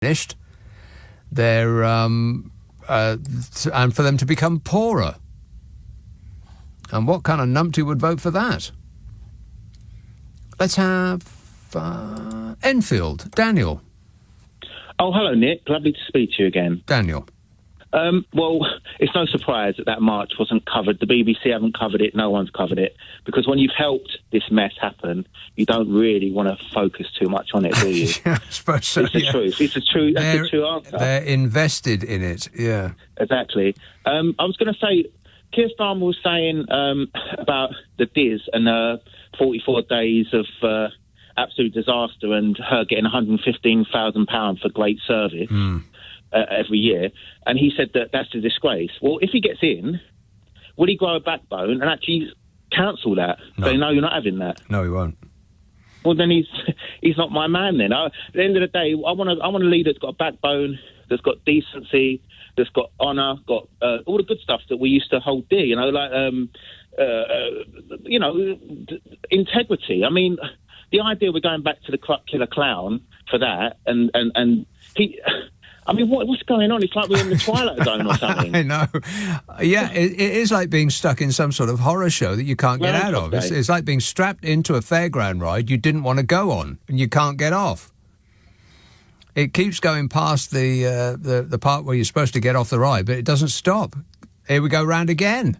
finished, they're and for them to become poorer. And what kind of numpty would vote for that? Let's have Enfield. Daniel. Oh, hello, Nick. Lovely to speak to you again. Daniel. Well, it's no surprise that march wasn't covered. The BBC haven't covered it. No one's covered it. Because when you've helped this mess happen, you don't really want to focus too much on it, do you? Yeah, I suppose so, it's the truth. That's the true answer. They're invested in it, yeah. Exactly. I was going to say, Keir Starmer was saying about the Diz and 44 days of absolute disaster and her getting £115,000 for great service every year. And he said that that's a disgrace. Well, if he gets in, will he grow a backbone and actually cancel that? No. Say, no, you're not having that. No, he won't. Well, then he's not my man then. At the end of the day, I want a leader that's got a backbone, that's got decency, that's got honour, got all the good stuff that we used to hold dear, integrity. I mean, the idea we're going back to the killer clown for that, and he... I mean, what's going on? It's like we're in the Twilight Zone or something. I know. Yeah, it is like being stuck in some sort of horror show that you can't get out of. It's like being strapped into a fairground ride you didn't want to go on and you can't get off. It keeps going past the part where you're supposed to get off the ride, but it doesn't stop. Here we go round again.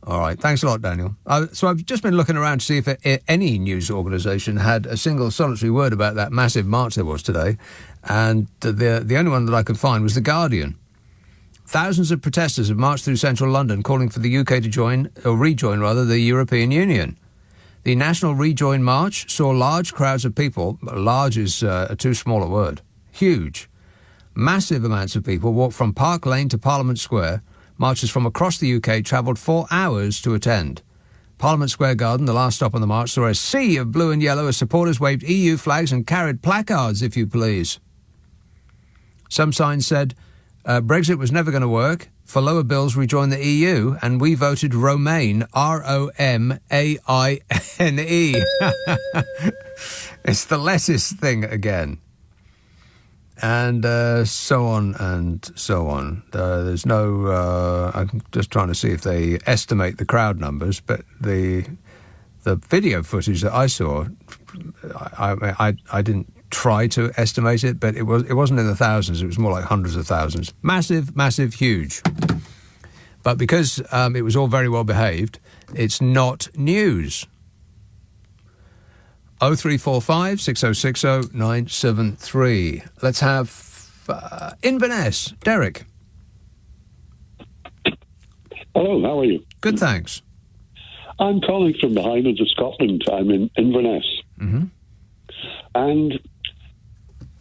All right, thanks a lot, Daniel. So I've just been looking around to see if any news organisation had a single solitary word about that massive march there was today, and the only one that I could find was The Guardian. Thousands of protesters have marched through central London calling for the UK to rejoin the European Union. The National Rejoin March saw large crowds of people. Large is a too small a word. Huge. Massive amounts of people walked from Park Lane to Parliament Square. Marchers from across the UK travelled 4 hours to attend. Parliament Square Garden, the last stop on the march, saw a sea of blue and yellow as supporters waved EU flags and carried placards, if you please. Some signs said, Brexit was never going to work. For lower bills, rejoin the EU, and we voted Romaine, Romaine. It's the lettist thing again. And so on and so on. There's no... I'm just trying to see if they estimate the crowd numbers, but the video footage that I saw, I didn't try to estimate it, but it wasn't in the thousands. It was more like hundreds of thousands. Massive, massive, huge. But because it was all very well behaved, it's not news. 0345 6060 973. Let's have Inverness. Derek. Hello, how are you? Good, thanks. I'm calling from the Highlands of Scotland. I'm in Inverness. Mm-hmm. And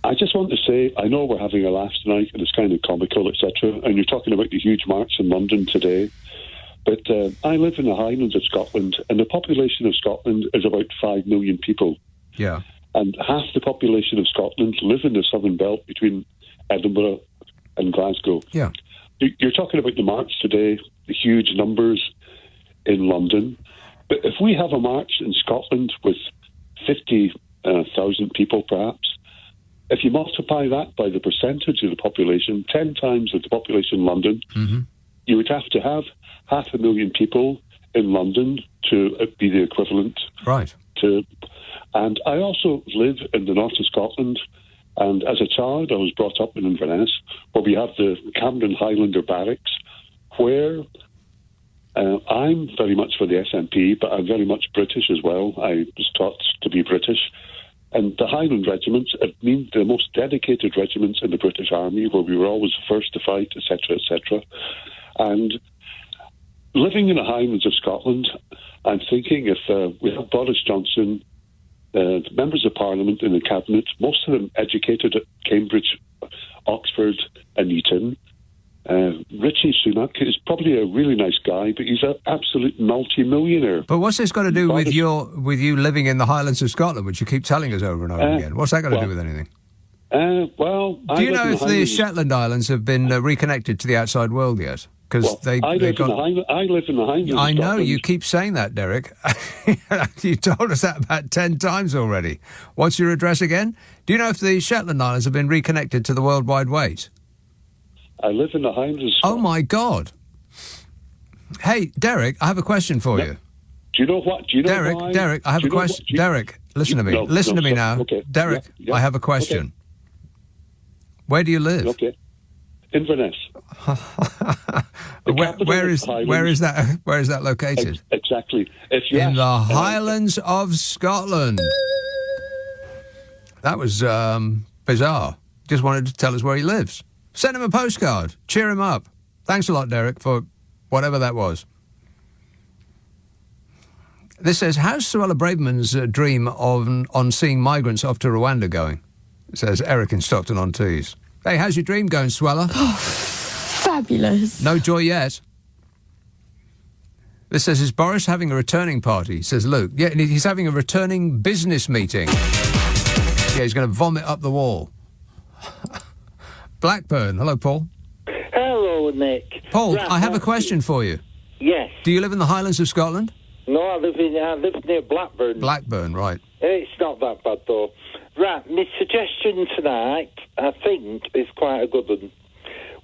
I just want to say, I know we're having a laugh tonight and it's kind of comical, etc. And you're talking about the huge march in London today. But I live in the Highlands of Scotland, and the population of Scotland is about 5 million people. Yeah. And half the population of Scotland live in the southern belt between Edinburgh and Glasgow. Yeah. You're talking about the march today, the huge numbers in London. But if we have a march in Scotland with 50,000 people, perhaps, if you multiply that by the percentage of the population, 10 times of the population in London, you would have to have 500,000 people in London to be the equivalent. Right. And I also live in the north of Scotland, and as a child I was brought up in Inverness, where we have the Cameron Highlander Barracks, where I'm very much for the SNP, but I'm very much British as well. I was taught to be British. And the Highland regiments have been the most dedicated regiments in the British Army, where we were always first to fight, etc., etc. And living in the Highlands of Scotland, I'm thinking if we have Boris Johnson, the members of Parliament in the Cabinet, most of them educated at Cambridge, Oxford and Eton. Richie Sunak is probably a really nice guy, but he's an absolute multi-millionaire. But what's this got to do with you living in the Highlands of Scotland, which you keep telling us over and over again? What's that got to do with anything? Do you know if the Shetland Islands have been reconnected to the outside world yet? because I live in the Highlands. I know, you keep saying that, Derek. You told us that about 10 times already. What's your address again? Do you know if the Shetland Islands have been reconnected to the World Wide Wait? I live in the Highlands. Oh, my God. Hey, Derek, I have a question for you. Do you know what? Do you know Derek, why? Derek, I have a question. Derek, listen to me. Listen to me now. Okay. Derek, Yeah. I have a question. Okay. Where do you live? Okay. Inverness. Where is that located? Exactly. In the Highlands of Scotland. That was bizarre. Just wanted to tell us where he lives. Send him a postcard. Cheer him up. Thanks a lot, Derek, for whatever that was. This says, how's Suella Braverman's dream on seeing migrants off to Rwanda going? Says Eric in Stockton-on-Tees. Hey, how's your dream going, Suella? Oh, fabulous. No joy yet. This says, is Boris having a returning party? Says Luke. Yeah, he's having a returning business meeting. Yeah, he's going to vomit up the wall. Blackburn. Hello, Paul. Hello, Nick. Paul, I have a question for you. Yes. Do you live in the Highlands of Scotland? No, I live near Blackburn. Blackburn, right. It's not that bad, though. Right, my suggestion tonight, I think, is quite a good one.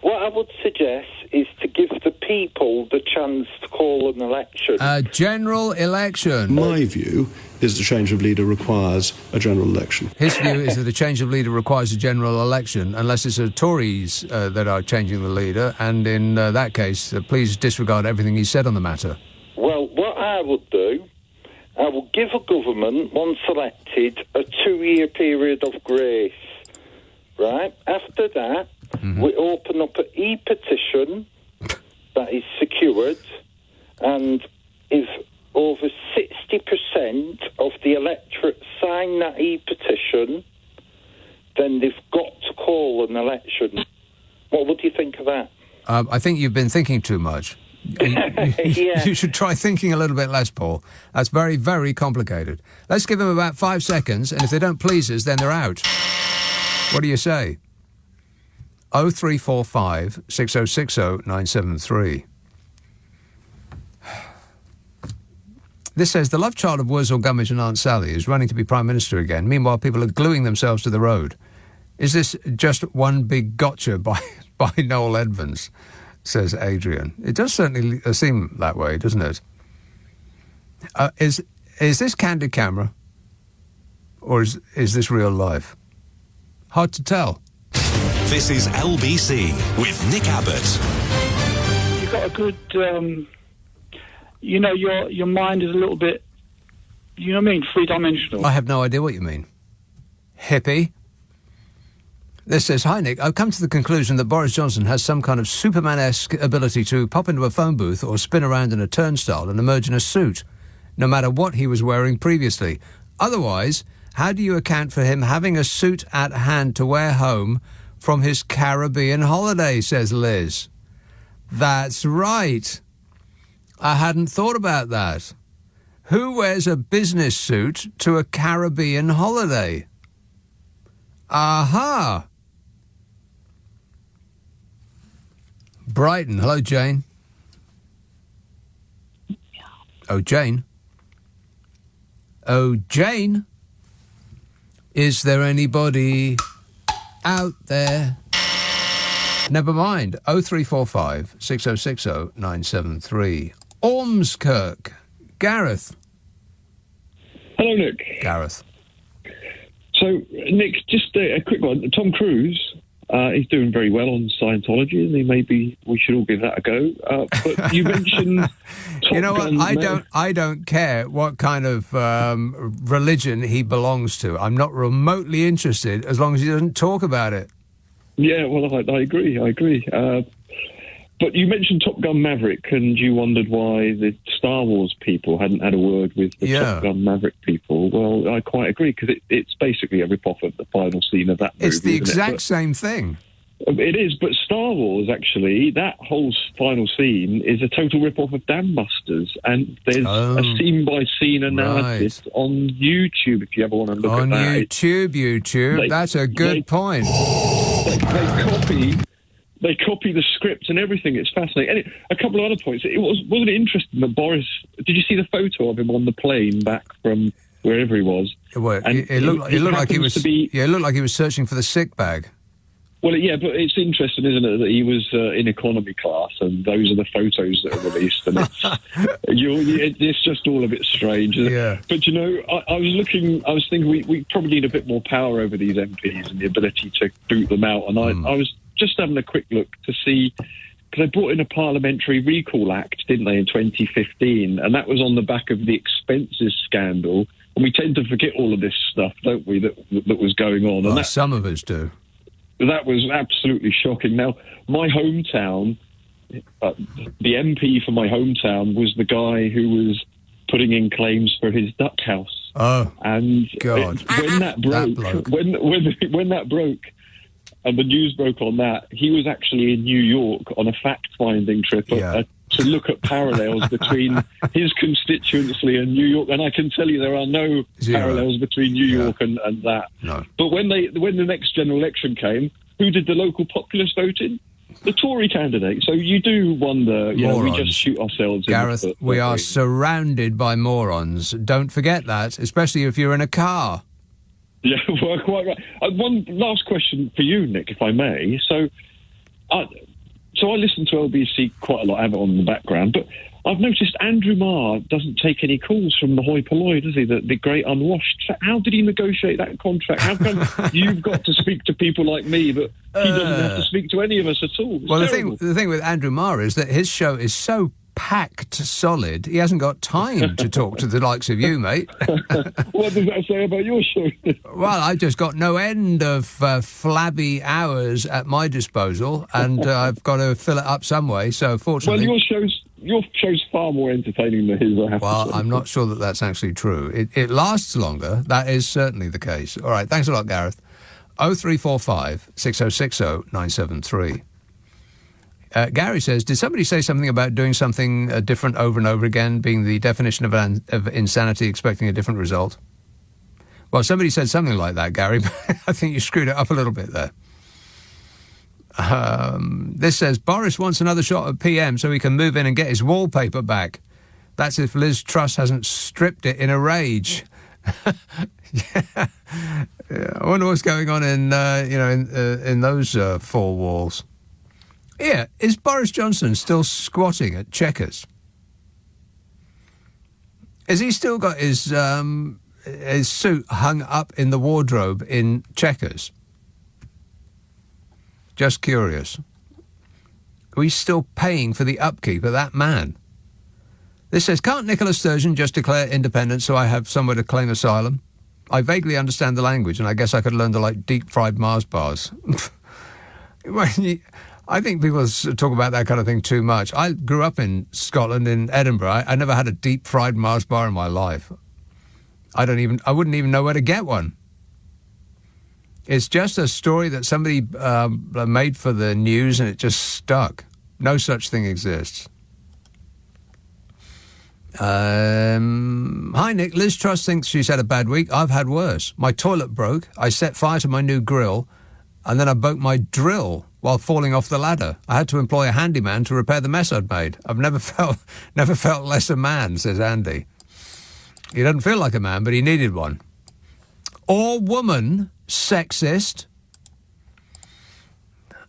What I would suggest is to give the people the chance to call an election. A general election. My view is the change of leader requires a general election. His view is that the change of leader requires a general election, unless it's the Tories that are changing the leader, and in that case, please disregard everything he said on the matter. Well, what I would do, I would give a government, once elected, a 2-year period of grace, right? After that, we open up an e-petition that is secured, and if over 60% of the electorate sign that e-petition, then they've got to call an election. What would you think of that? I think you've been thinking too much. Yeah. You should try thinking a little bit less, Paul. That's very, very complicated. Let's give them about 5 seconds, and if they don't please us, then they're out. What do you say? 0345 6060 973. This says, the love child of Wurzel Gummidge and Aunt Sally is running to be Prime Minister again. Meanwhile, people are gluing themselves to the road. Is this just one big gotcha by Noel Edmonds? Says Adrian. It does certainly seem that way, doesn't it? Is this candid camera? Or is this real life? Hard to tell. This is LBC with Nick Abbott. You've got a good, your mind is a little bit, you know what I mean, three-dimensional. I have no idea what you mean. Hippie? This says, hi, Nick. I've come to the conclusion that Boris Johnson has some kind of Superman-esque ability to pop into a phone booth or spin around in a turnstile and emerge in a suit, no matter what he was wearing previously. Otherwise, how do you account for him having a suit at hand to wear home from his Caribbean holiday, says Liz. That's right. I hadn't thought about that. Who wears a business suit to a Caribbean holiday? Aha! Brighton. Hello, Jane. Oh, Jane. Oh, Jane. Is there anybody out there? Never mind. 0345 6060 973. Ormskirk. Gareth. Hello, Nick. Gareth. So, Nick, just a quick one. Tom Cruise, he's doing very well on Scientology, and maybe we should all give that a go. But you mentioned Top you know what? Gun I don't care what kind of religion he belongs to. I'm not remotely interested as long as he doesn't talk about it. Yeah, well, I agree. But you mentioned Top Gun Maverick, and you wondered why the Star Wars people hadn't had a word with the Top Gun Maverick people. Well, I quite agree, because it's basically a rip-off of the final scene of that movie. It's the exact same thing. It is, but Star Wars, actually, that whole final scene is a total rip-off of Dam Busters, and there's a scene-by-scene analysis on YouTube, if you ever want to look at that. On YouTube. That's a good point. They copy They copy the script and everything. It's fascinating. And a couple of other points. Wasn't it interesting that Boris... Did you see the photo of him on the plane back from wherever he was? Well, it looked like he was... it looked like he was searching for the sick bag. Well, yeah, but it's interesting, isn't it, that he was in economy class, and those are the photos that are released, and it's just all a bit strange. Yeah. But, you know, I was thinking we probably need a bit more power over these MPs and the ability to boot them out, and I was just having a quick look to see, because they brought in a Parliamentary Recall Act, didn't they, in 2015, and that was on the back of the expenses scandal, and we tend to forget all of this stuff, don't we, that was going on. Well, and some of us do. That was absolutely shocking. Now, my hometown, the MP for my hometown was the guy who was putting in claims for his duck house. Oh, and God. When that broke, when that broke, and the news broke on that, he was actually in New York on a fact-finding trip to look at parallels between his constituency and New York. And I can tell you there are no parallels between New York and that. No. But when the next general election came, who did the local populace vote in? The Tory candidate. So you do wonder, we just shoot ourselves Gareth, in the foot. we are surrounded by morons. Don't forget that, especially if you're in a car. Yeah, well, quite right. One last question for you, Nick, if I may. So I listen to LBC quite a lot, I have it on in the background, but I've noticed Andrew Marr doesn't take any calls from the hoi polloi, does he, the great unwashed? So how did he negotiate that contract? How come you've got to speak to people like me, but he doesn't have to speak to any of us at all? Well, the thing with Andrew Marr is that his show is so packed solid, he hasn't got time to talk to the likes of you, mate. What does that say about your show? Well, I've just got no end of flabby hours at my disposal, and I've got to fill it up some way, so fortunately... Well, your show's far more entertaining than his, I have to say. Well, I'm not sure that that's actually true. It lasts longer. That is certainly the case. All right, thanks a lot, Gareth. 0345 6060 973. Gary says, did somebody say something about doing something different over and over again, being the definition of insanity, expecting a different result? Well, somebody said something like that, Gary, but I think you screwed it up a little bit there. This says, Boris wants another shot of PM so he can move in and get his wallpaper back. That's if Liz Truss hasn't stripped it in a rage. Yeah. I wonder what's going on in those four walls. Yeah, is Boris Johnson still squatting at Chequers? Has he still got his suit hung up in the wardrobe in Chequers? Just curious. Are we still paying for the upkeep of that man? This says, can't Nicola Sturgeon just declare independence so I have somewhere to claim asylum? I vaguely understand the language, and I guess I could learn to like deep-fried Mars bars. I think people talk about that kind of thing too much. I grew up in Scotland, in Edinburgh. I never had a deep-fried Mars bar in my life. I wouldn't even know where to get one. It's just a story that somebody made for the news and it just stuck. No such thing exists. Hi, Nick. Liz Truss thinks she's had a bad week. I've had worse. My toilet broke. I set fire to my new grill, and then I broke my drill while falling off the ladder. I had to employ a handyman to repair the mess I'd made. I've never felt less a man, says Andy. He doesn't feel like a man, but he needed one. Or woman, sexist.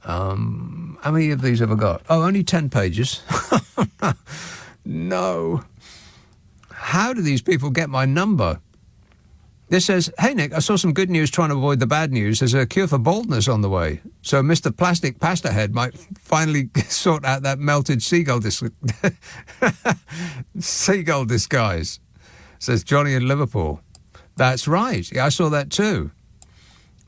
How many of these have I got? Oh, only 10 pages. No. How do these people get my number? This says, hey, Nick, I saw some good news trying to avoid the bad news. There's a cure for baldness on the way. So Mr. Plastic Pasta Head might finally sort out that melted seagull disguise, says Johnny in Liverpool. That's right. Yeah, I saw that too.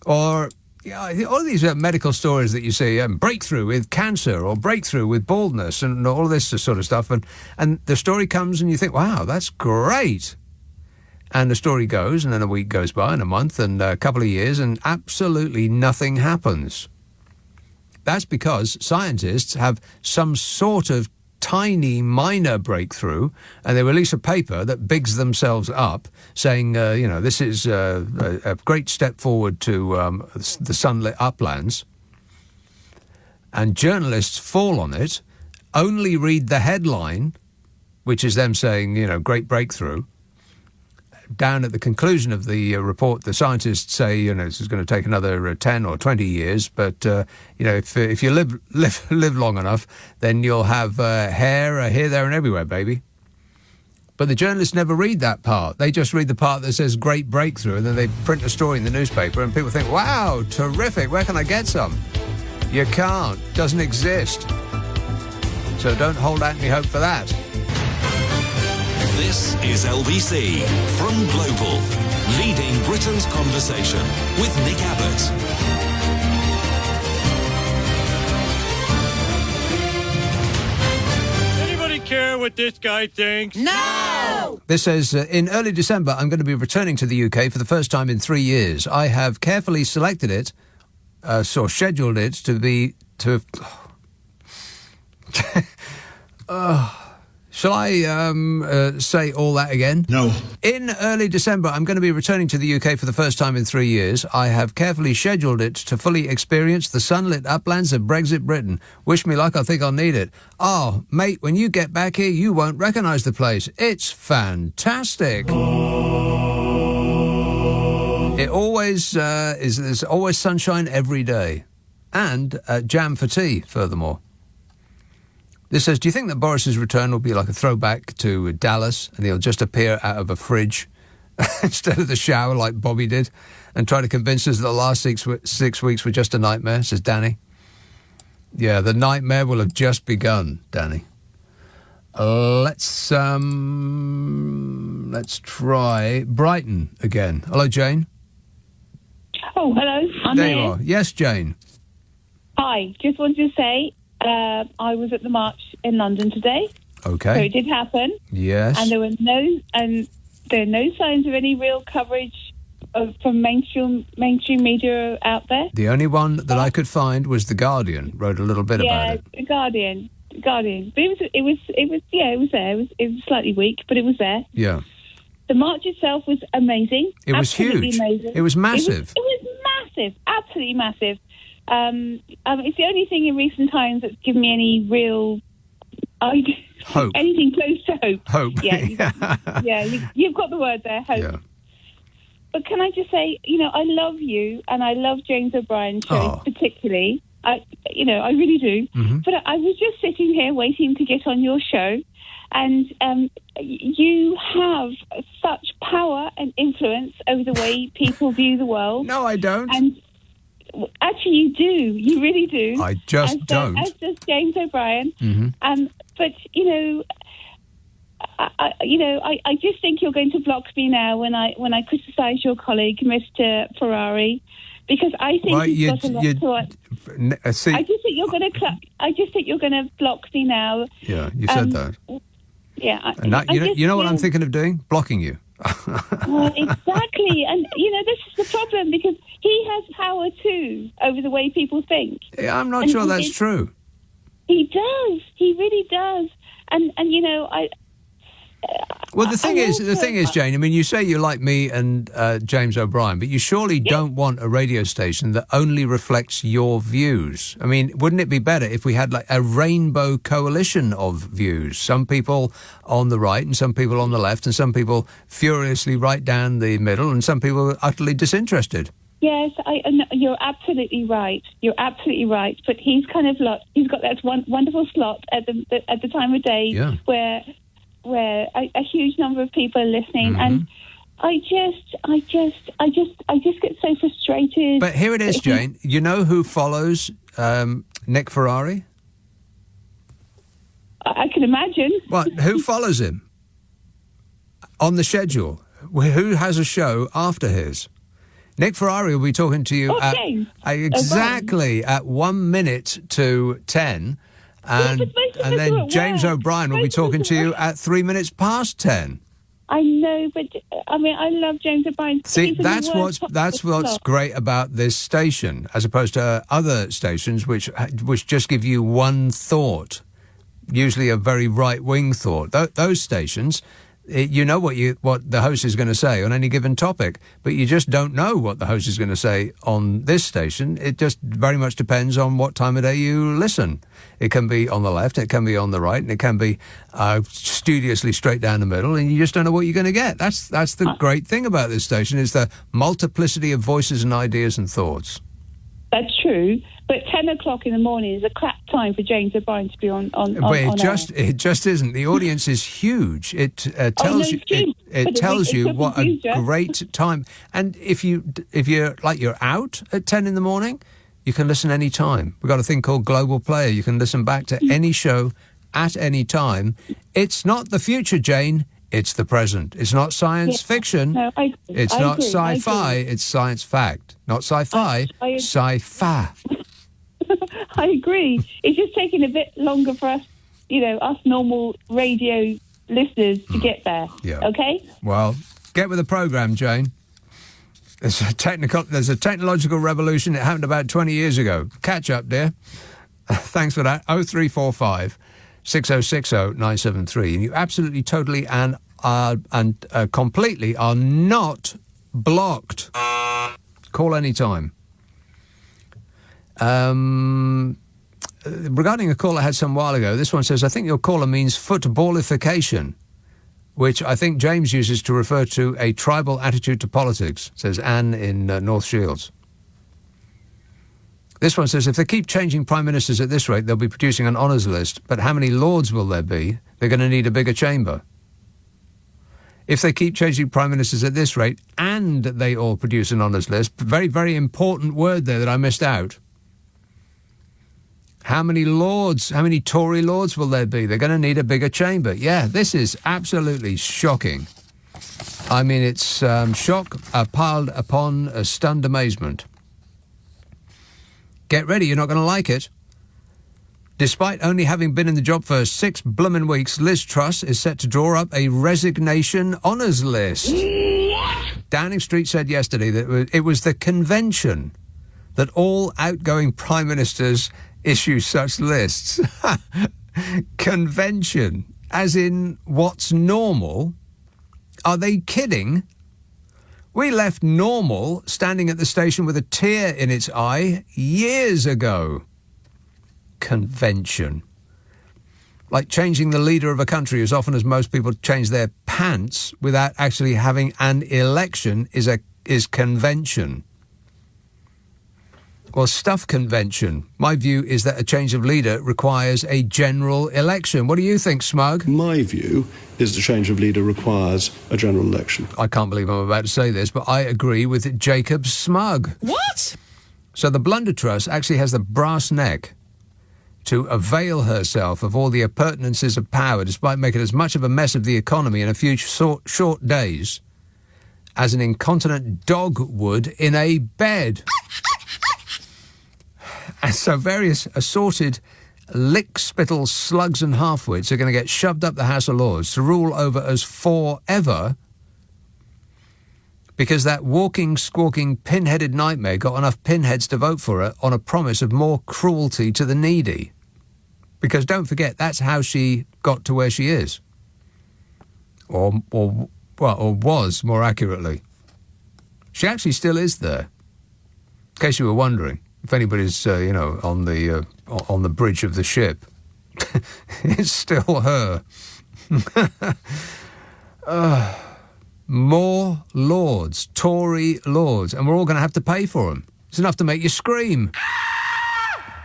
Or all these medical stories that you see, breakthrough with cancer or breakthrough with baldness and all this sort of stuff. And the story comes and you think, wow, that's great. And the story goes, and then a week goes by, and a month, and a couple of years, and absolutely nothing happens. That's because scientists have some sort of tiny, minor breakthrough, and they release a paper that bigs themselves up, saying, this is a great step forward to the sunlit uplands. and journalists fall on it, only read the headline, which is them saying, great breakthrough. Down at the conclusion of the report, the scientists say, this is going to take another 10 or 20 years, but, if you live long enough, then you'll have hair here, there and everywhere, baby. But the journalists never read that part. They just read the part that says great breakthrough, and then they print a story in the newspaper, and people think, wow, terrific, where can I get some? You can't. Doesn't exist. So don't hold out any hope for that. This is LBC from Global, leading Britain's conversation with Nick Abbott. Anybody care what this guy thinks? No! This says, in early December, I'm going to be returning to the UK for the first time in 3 years. I have carefully selected it, scheduled it Shall I say all that again? No. In early December, I'm going to be returning to the UK for the first time in 3 years. I have carefully scheduled it to fully experience the sunlit uplands of Brexit Britain. Wish me luck, I think I'll need it. Oh, mate, when you get back here, you won't recognise the place. It's fantastic. It always there's always sunshine every day. And jam for tea, furthermore. This says, do you think that Boris's return will be like a throwback to Dallas and he'll just appear out of a fridge instead of the shower like Bobby did and try to convince us that the last 6 weeks were just a nightmare, says Danny. Yeah, the nightmare will have just begun, Danny. Let's try Brighton again. Hello, Jane. Oh, hello. I'm there here. You are. Yes, Jane. Hi. Just wanted to say I was at the march in London today. Okay. So it did happen. Yes. And there were no signs of any real coverage from mainstream media out there. The only one that I could find was The Guardian. Wrote a little bit about it. Yeah, The Guardian. But it was there. It was slightly weak, but it was there. Yeah. The march itself was amazing. It was Absolutely huge. Amazing. It was massive. It was massive. Absolutely massive. It's the only thing in recent times that's given me any real hope. Anything close to hope. Hope. Yeah, you've got the word there, hope. Yeah. But can I just say, I love you and I love James O'Brien's show particularly. I really do. Mm-hmm. But I was just sitting here waiting to get on your show, and you have such power and influence over the way people view the world. No, I don't. And actually, you do. You really do. I just don't. As does James O'Brien. Mm-hmm. But I just think you're going to block me now when I criticise your colleague, Mr. Ferrari, because I think he's got a lot to. See, I just think you're going to block me now. Yeah, you said that. Yeah. You know what I'm thinking of doing? Blocking you. Well, exactly, and this is the problem because he has power too over the way people think. Yeah, I'm not sure that's true. He does. He really does. And I. Well, the thing is, Jane. I mean, you say you like me and James O'Brien, but you surely don't want a radio station that only reflects your views. I mean, wouldn't it be better if we had like a rainbow coalition of views? Some people on the right and some people on the left and some people furiously right down the middle and some people utterly disinterested. Yes, you're absolutely right. You're absolutely right. But he's got that wonderful slot at the time of day where a huge number of people are listening, and I just get so frustrated. But here it is, Jane. You know who follows Nick Ferrari? I can imagine. What? Who follows him on the schedule? Who has a show after his? Nick Ferrari will be talking to you exactly at 1 minute to 10. And then James O'Brien will be talking to you at 3 minutes past 10. I know, but I mean, I love James O'Brien. See, that's what's great about this station, as opposed to other stations which just give you one thought, usually a very right-wing thought. Those stations, You know what the host is going to say on any given topic, but you just don't know what the host is going to say on this station. It just very much depends on what time of day you listen. It can be on the left, it can be on the right, and it can be studiously straight down the middle, and you just don't know what you're going to get. That's the great thing about this station, is the multiplicity of voices and ideas and thoughts. That's true, but 10 o'clock in the morning is a crap time for James O'Brien to be on But it just isn't. The audience is huge. It tells you what a great time. And if you're out at 10 in the morning, you can listen any time. We've got a thing called Global Player. You can listen back to any show at any time. It's not the future, Jane. It's the present. It's not science fiction. No, it's not sci-fi. It's science fact. Not sci-fi. Sci-fi. I agree. It's just taking a bit longer for us, us normal radio listeners to get there. Yeah. Okay? Well, get with the programme, Jane. There's a technological revolution. It happened about 20 years ago. Catch up, dear. Thanks for that. 0345 6060 973. And you absolutely, totally and completely are not blocked. Call any time. Regarding a call I had some while ago, this one says, I think your caller means footballification, which I think James uses to refer to a tribal attitude to politics, says Anne in North Shields. This one says, if they keep changing prime ministers at this rate, they'll be producing an honours list. But how many lords will there be? They're going to need a bigger chamber. If they keep changing prime ministers at this rate and they all produce an honours list, very, very important word there that I missed out. How many lords, how many Tory lords will there be? They're going to need a bigger chamber. Yeah, this is absolutely shocking. I mean, it's shock piled upon a stunned amazement. Get ready, you're not going to like it. Despite only having been in the job for 6 bloomin' weeks, Liz Truss is set to draw up a resignation honours list. What? Downing Street said yesterday that it was the convention that all outgoing prime ministers issue such lists. Convention, as in what's normal? Are they kidding? We left normal standing at the station with a tear in its eye years ago. Convention. Like changing the leader of a country as often as most people change their pants without actually having an election is convention. Well, stuff convention. My view is that a change of leader requires a general election. What do you think, Smug? My view is the change of leader requires a general election. I can't believe I'm about to say this, but I agree with Jacob Smug. What? So the Blunder Truss actually has the brass neck to avail herself of all the appurtenances of power, despite making as much of a mess of the economy in a few short days as an incontinent dog would in a bed. And so various assorted lick-spittle slugs and halfwits are going to get shoved up the House of Lords to rule over us forever because that walking, squawking, pin-headed nightmare got enough pinheads to vote for her on a promise of more cruelty to the needy. Because don't forget, that's how she got to where she is. Or was, more accurately. She actually still is there. In case you were wondering. If anybody's, on the bridge of the ship, it's still her. More lords, Tory lords, and we're all going to have to pay for them. It's enough to make you scream.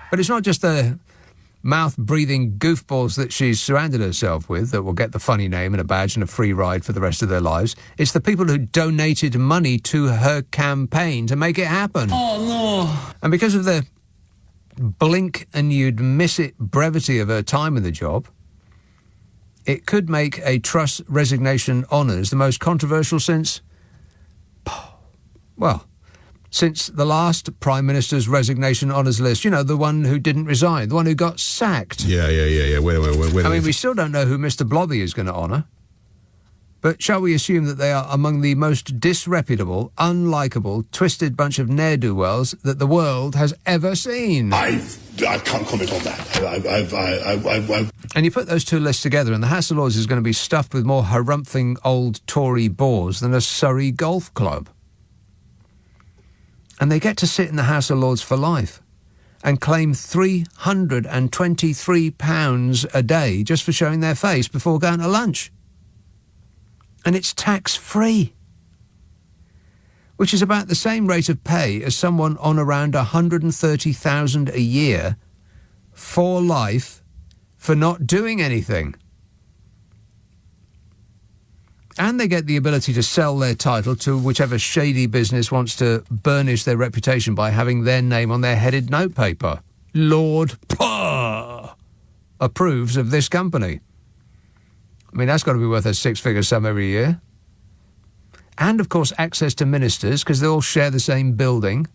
But it's not just the mouth-breathing goofballs that she's surrounded herself with that will get the funny name and a badge and a free ride for the rest of their lives. It's the people who donated money to her campaign to make it happen. Oh, no. And because of the blink-and-you'd-miss-it brevity of her time in the job, it could make a Truss resignation honours the most controversial since the last Prime Minister's resignation honours list. You know, the one who didn't resign, the one who got sacked. Yeah. Wait. I mean, we still don't know who Mr. Blobby is going to honour. But shall we assume that they are among the most disreputable, unlikable, twisted bunch of ne'er-do-wells that the world has ever seen? I can't comment on that. And you put those two lists together and the House of Lords is going to be stuffed with more harumphing old Tory bores than a Surrey golf club. And they get to sit in the House of Lords for life and claim £323 a day just for showing their face before going to lunch. And it's tax-free, which is about the same rate of pay as someone on around $130,000 a year for life for not doing anything. And they get the ability to sell their title to whichever shady business wants to burnish their reputation by having their name on their headed notepaper. Lord Purr approves of this company. I mean, that's got to be worth a six-figure sum every year. And, of course, access to ministers, because they all share the same building.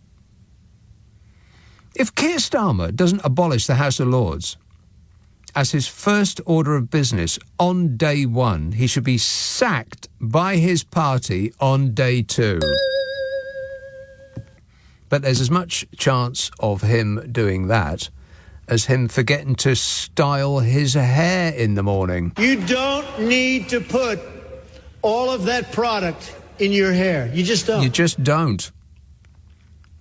If Keir Starmer doesn't abolish the House of Lords, as his first order of business on day one, he should be sacked by his party on day two. But there's as much chance of him doing that as him forgetting to style his hair in the morning. You don't need to put all of that product in your hair. You just don't. You just don't.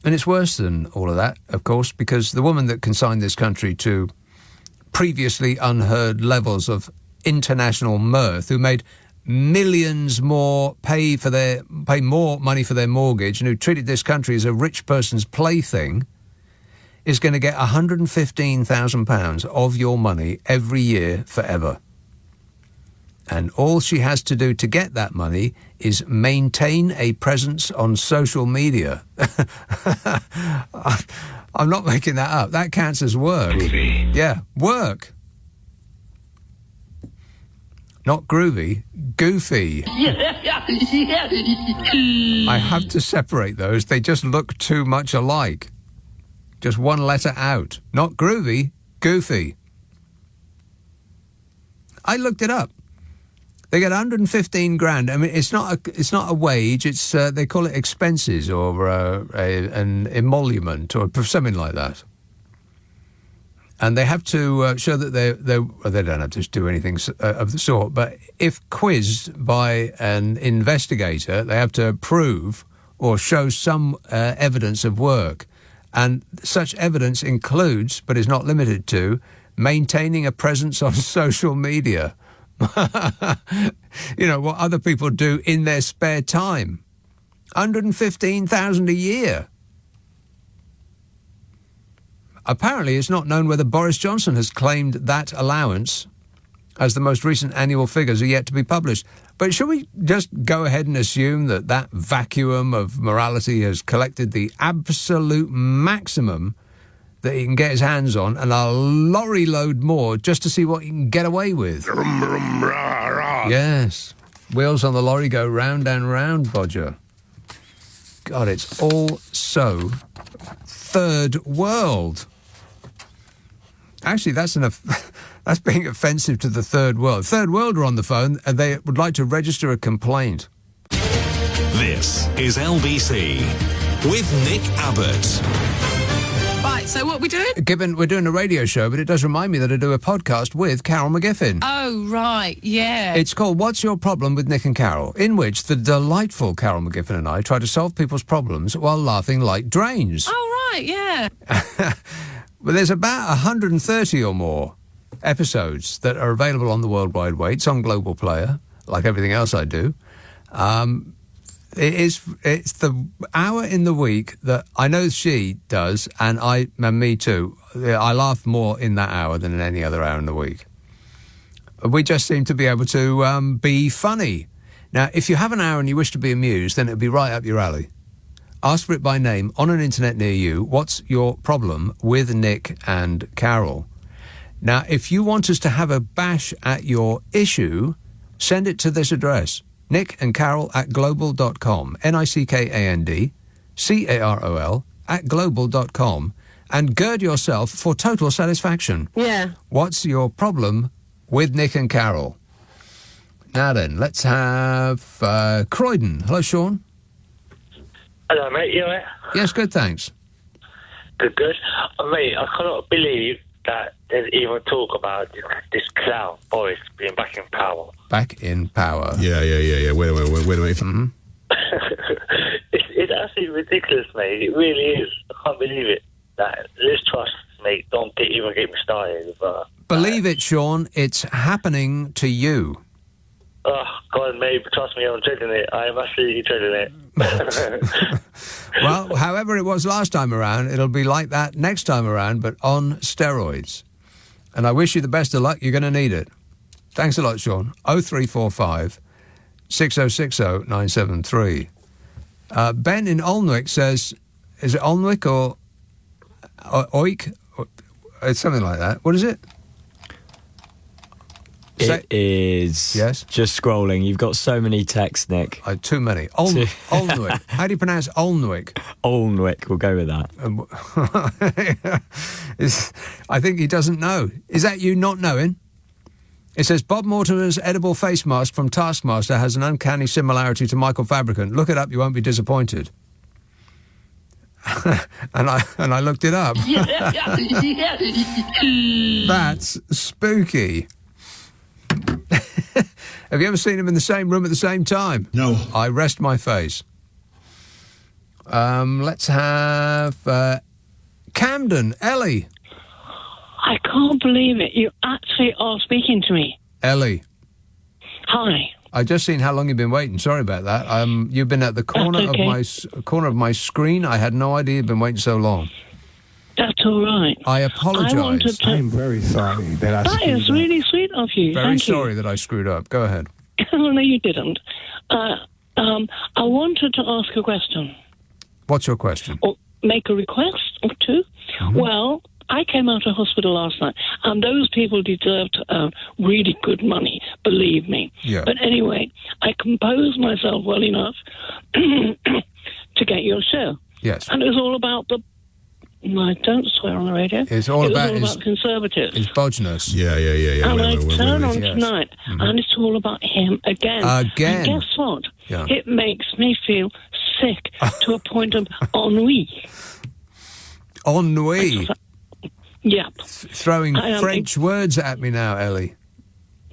And it's worse than all of that, of course, because the woman that consigned this country to previously unheard levels of international mirth, who made millions more pay more money for their mortgage, and who treated this country as a rich person's plaything, is going to get £115,000 of your money every year forever. And all she has to do to get that money is maintain a presence on social media. I'm not making that up. That counts as work. Groovy. Yeah, work. Not groovy, goofy. I have to separate those. They just look too much alike. Just one letter out. Not groovy, goofy. I looked it up. They get 115 grand. I mean, it's not a wage. It's they call it expenses or an emolument or something like that. And they have to show that they don't have to do anything of the sort. But if quizzed by an investigator, they have to prove or show some evidence of work. And such evidence includes, but is not limited to, maintaining a presence on social media. You know, what other people do in their spare time. 115,000 a year. Apparently, it's not known whether Boris Johnson has claimed that allowance, as the most recent annual figures are yet to be published. But should we just go ahead and assume that that vacuum of morality has collected the absolute maximum that he can get his hands on, and a lorry load more just to see what he can get away with? Yes. Wheels on the lorry go round and round, Bodger. God, it's all so third world. Actually, that's being offensive to the third world. Third world are on the phone and they would like to register a complaint. This is LBC with Nick Abbott. Right, so what are we doing? Given we're doing a radio show, but it does remind me that I do a podcast with Carol McGiffin. Oh, right, yeah. It's called What's Your Problem with Nick and Carol, in which the delightful Carol McGiffin and I try to solve people's problems while laughing like drains. Oh, right, yeah. Well, there's about 130 or more episodes that are available on the World Wide Web. It's on Global Player, like everything else I do. It's the hour in the week that I know she does, and me too. I laugh more in that hour than in any other hour in the week. We just seem to be able to be funny. Now, if you have an hour and you wish to be amused, then it'll be right up your alley. Ask for it by name on an internet near you. What's your problem with Nick and Carol? Now, if you want us to have a bash at your issue, send it to this address. nickandcarol@global.com, nickandcarol@global.com, and gird yourself for total satisfaction. Yeah. What's your problem with Nick and Carol? Now then, let's have Croydon. Hello, Sean. Hello, mate. You all right? Yes, good, thanks. Good. Mate, I cannot believe that there's even talk about this clown, Boris, being back in power. Back in power. Yeah. Wait a minute. Mm-hmm. It's absolutely ridiculous, mate. It really is. I can't believe it. That Liz Truss, mate, don't even get me started. But, believe it, Sean, it's happening to you. Oh, God, mate, trust me, I'm dreading it. I am absolutely dreading it. Well, however it was last time around, it'll be like that next time around, but on steroids. And I wish you the best of luck. You're going to need it. Thanks a lot, Sean. 0345 6060 973. Ben in Alnwick says, is it Alnwick or Oik? It's something like that. What is it? It is. Yes. Just scrolling. You've got so many texts, Nick. Too many. Alnwick. How do you pronounce Alnwick? Alnwick. We'll go with that. I think he doesn't know. Is that you not knowing? It says Bob Mortimer's edible face mask from Taskmaster has an uncanny similarity to Michael Fabricant. Look it up. You won't be disappointed. and I looked it up. That's spooky. Have you ever seen him in the same room at the same time? No. I rest my face. Let's have Camden. Ellie. I can't believe it. You actually are speaking to me. Ellie. Hi. I just seen how long you've been waiting. Sorry about that. You've been at the corner of my screen. I had no idea you'd been waiting so long. That's all right. I apologise. I'm very sorry that That is really sweet of you. Very Thank you. sorry that I screwed up. Go ahead. Oh, no, you didn't. I wanted to ask a question. What's your question? Or make a request or two. Mm-hmm. Well, I came out of hospital last night, and those people deserve to earn really good money, believe me. Yeah. But anyway, I composed myself well enough to get your show. Yes. And it was all about the... No, don't swear on the radio. It's all about Conservatives. It's Bodgeness. Yeah. And I turn on yes. tonight, and it's all about him again. Again. And guess what? Yeah. It makes me feel sick to a point of ennui. Ennui? Yeah. Throwing French words at me now, Ellie.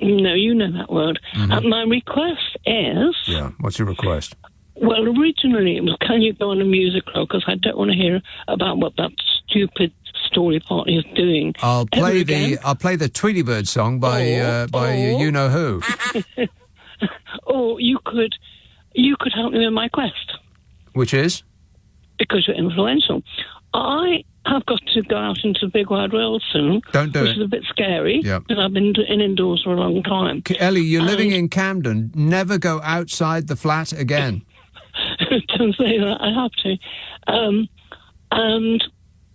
No, you know that word. Mm-hmm. And my request is... Yeah, what's your request? Well, originally it was, can you go on a musical? Because I don't want to hear about what that stupid story party is doing. I'll play the Tweety Bird song by you know who. Or you could help me with my quest. Which is? Because you're influential. I have got to go out into the big wide world soon. Don't do which it. is a bit scary. Yeah. Because I've been indoors for a long time. Ellie, you're living in Camden. Never go outside the flat again. Don't say that. I have to. And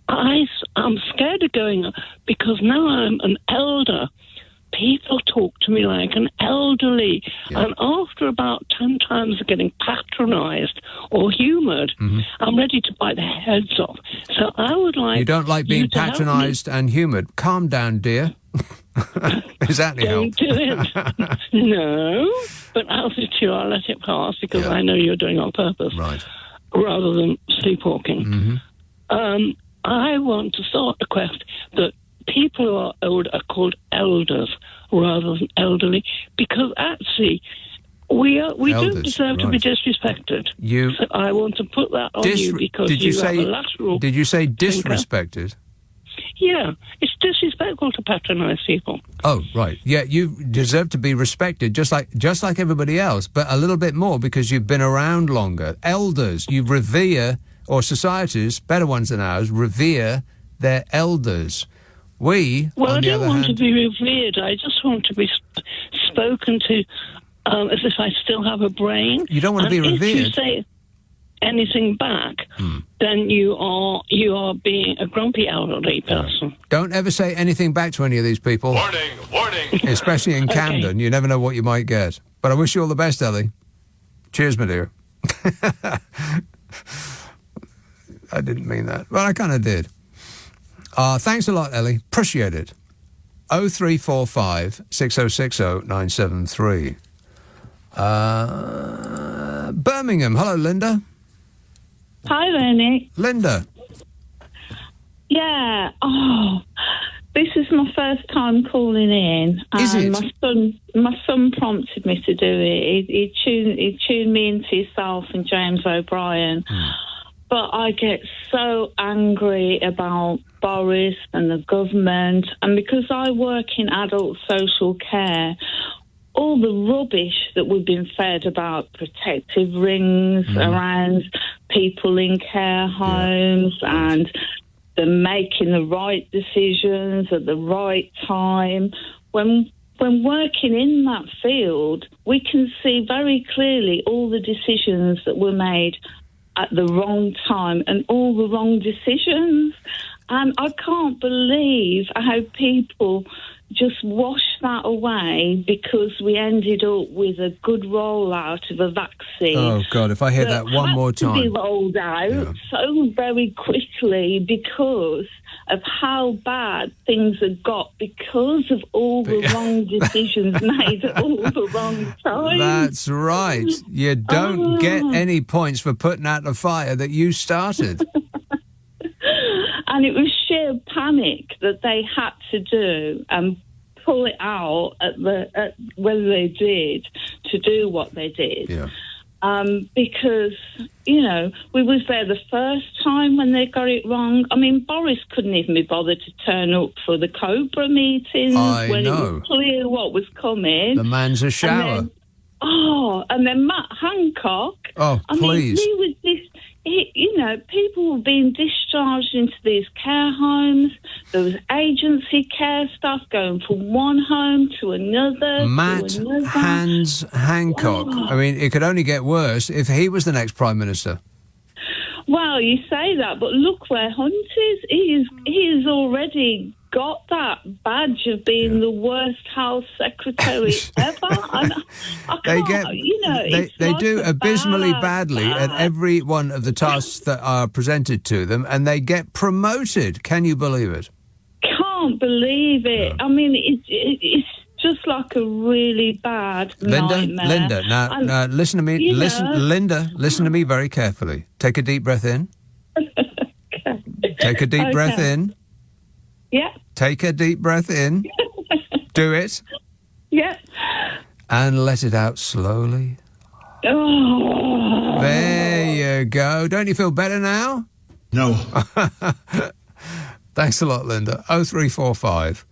I'm scared of going because now I'm an elder. People talk to me like an elderly. Yeah. And after about 10 times of getting patronised or humoured, I'm ready to bite their heads off. So I would like... You don't like being patronised and humoured. Calm down, dear. Is that any help? Don't do it. No. But altitude, I'll let it pass because I know you're doing it on purpose. Right. Rather than sleepwalking. Mm-hmm. I want to start a quest that people who are old are called elders rather than elderly because actually we don't deserve to be disrespected. So I want to put that on you because you have a lateral... Did you say disrespected? Yeah, it's disrespectful to patronise people. Oh, right. Yeah, you deserve to be respected just like everybody else, but a little bit more because you've been around longer. Elders, you revere, or societies, better ones than ours, revere their elders. We, well, on the I don't other want hand, to be revered. I just want to be spoken to as if I still have a brain. You don't want to be revered. If you say anything back, then you are being a grumpy elderly person. Don't ever say anything back to any of these people. Warning! Especially in Camden. You never know what you might get. But I wish you all the best, Ellie. Cheers, my dear. I didn't mean that, but I kind of did. Thanks a lot, Ellie. Appreciate it. 0345 6060 973. Birmingham. Hello, Linda. Hi there, Nick. Linda. Yeah. Oh, this is my first time calling in. Is it? My son prompted me to do it. He tuned me into yourself and James O'Brien. But I get so angry about Boris and the government, and because I work in adult social care, all the rubbish that we've been fed about protective rings around people in care homes and them making the right decisions at the right time. When working in that field, we can see very clearly all the decisions that were made at the wrong time and all the wrong decisions. And I can't believe how people just wash that away because we ended up with a good rollout of a vaccine. Oh, God, if I hear that one more time. To be rolled out so very quickly because of how bad things have got because of all the wrong decisions made at all the wrong times. That's right. You don't get any points for putting out the fire that you started. And it was sheer panic that they had to do and pull it out at whether they did to do what they did. Yeah. Because, you know, we was there the first time when they got it wrong. I mean, Boris couldn't even be bothered to turn up for the Cobra meetings when it was clear what was coming. The man's a shower. And then Matt Hancock. Oh, please. I mean, he was this... You know, people were being discharged into these care homes. There was agency care staff going from one home to another. Matt Hancock. I mean, it could only get worse if he was the next Prime Minister. Well, you say that, but look where Hunt is. He has already got that badge of being the worst Health Secretary ever. I can't, they do abysmally badly at every one of the tasks that are presented to them, and they get promoted. Can you believe it? Can't believe it. I mean, it's just like a really bad nightmare. Linda, now listen to me. Linda, listen to me very carefully. Take a deep breath in. Take a deep breath in. Yeah. Take a deep breath in. Do it. Yeah. And let it out slowly. Oh. There you go. Don't you feel better now? No. Thanks a lot, Linda. 0345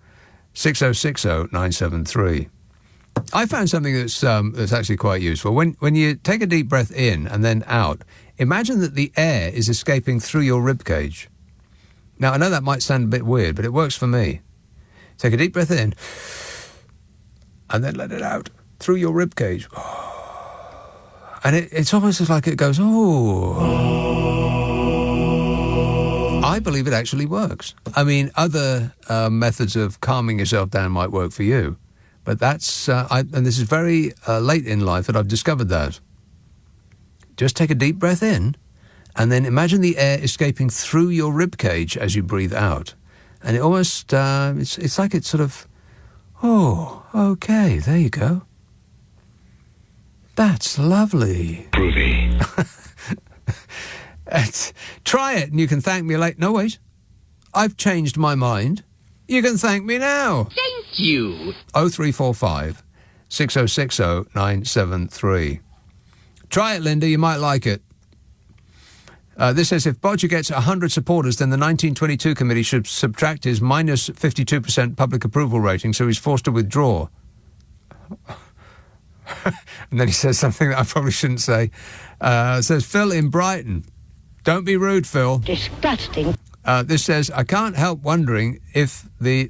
6060 973. I found something that's actually quite useful. When you take a deep breath in and then out, imagine that the air is escaping through your ribcage. Now, I know that might sound a bit weird, but it works for me. Take a deep breath in and then let it out through your ribcage. And it's almost as like it goes, I believe it actually works. I mean, other methods of calming yourself down might work for you, but that's, and this is very late in life that I've discovered that. Just take a deep breath in, and then imagine the air escaping through your ribcage as you breathe out. And it almost, it's like it's sort of, okay, there you go. That's lovely. Groovy. Try it and you can thank me later. No, wait. I've changed my mind. You can thank me now. Thank you. 0345 6060 973. Try it, Linda. You might like it. This says, if Bodger gets 100 supporters, then the 1922 committee should subtract his minus 52% public approval rating, so he's forced to withdraw. And then he says something that I probably shouldn't say. It says, Phil in Brighton. Don't be rude, Phil. Disgusting. This says, I can't help wondering if the